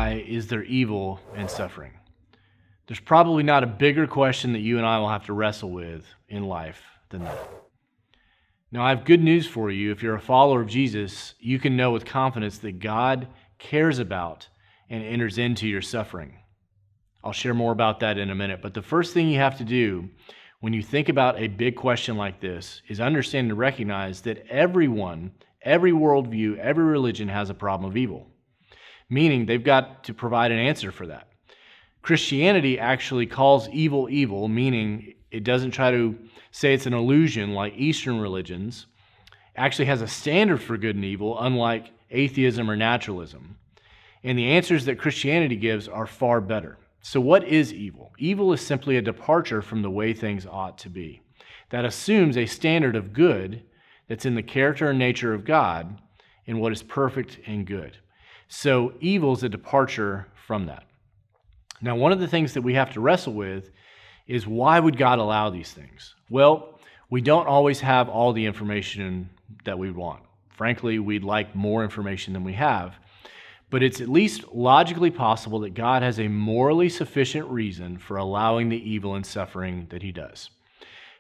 why is there evil and suffering? There's probably not a bigger question that you and I will have to wrestle with in life than that. Now, I have good news for you. If you're a follower of Jesus, you can know with confidence that God cares about and enters into your suffering. I'll share more about that in a minute, but the first thing you have to do when you think about a big question like this is understand and recognize that everyone, every worldview, every religion has a problem of evil, meaning they've got to provide an answer for that. Christianity actually calls evil evil, meaning it doesn't try to say it's an illusion like Eastern religions. It actually has a standard for good and evil, unlike atheism or naturalism. And the answers that Christianity gives are far better. So what is evil? Evil is simply a departure from the way things ought to be. That assumes a standard of good that's in the character and nature of God in what is perfect and good. So evil is a departure from that. Now, one of the things that we have to wrestle with is why would God allow these things? Well, we don't always have all the information that we want. Frankly, we'd like more information than we have. But it's at least logically possible that God has a morally sufficient reason for allowing the evil and suffering that he does.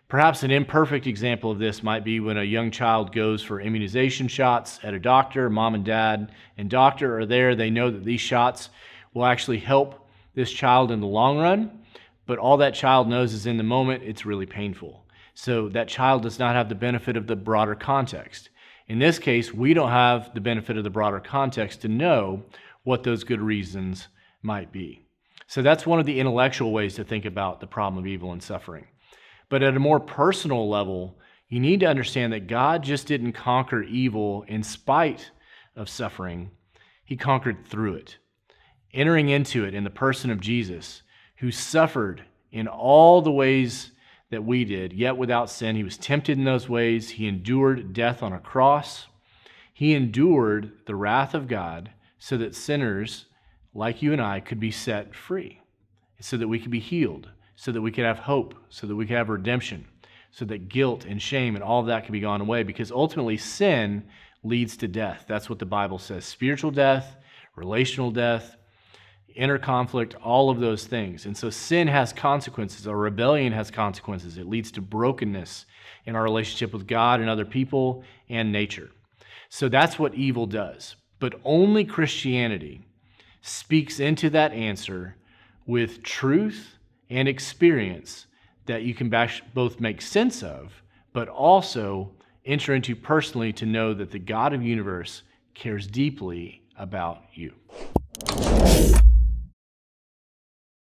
Perhaps an imperfect example of this might be when a young child goes for immunization shots at a doctor. Mom and dad and doctor are there. They know that these shots will actually help this child in the long run, but all that child knows is in the moment it's really painful. So that child does not have the benefit of the broader context. In this case, we don't have the benefit of the broader context to know what those good reasons might be. So that's one of the intellectual ways to think about the problem of evil and suffering. But at a more personal level, you need to understand that God just didn't conquer evil in spite of suffering. He conquered through it, entering into it in the person of Jesus, who suffered in all the ways that we did, yet without sin. He was tempted in those ways. He endured death on a cross. He endured the wrath of God so that sinners like you and I could be set free, so that we could be healed, so that we could have hope, so that we could have redemption, so that guilt and shame and all of that could be gone away, because ultimately sin leads to death. That's what the Bible says. Spiritual death, relational death, inner conflict, all of those things. And so sin has consequences. Our rebellion has consequences. It leads to brokenness in our relationship with God and other people and nature. So that's what evil does. But only Christianity speaks into that answer with truth and experience that you can both make sense of, but also enter into personally to know that the God of the universe cares deeply about you.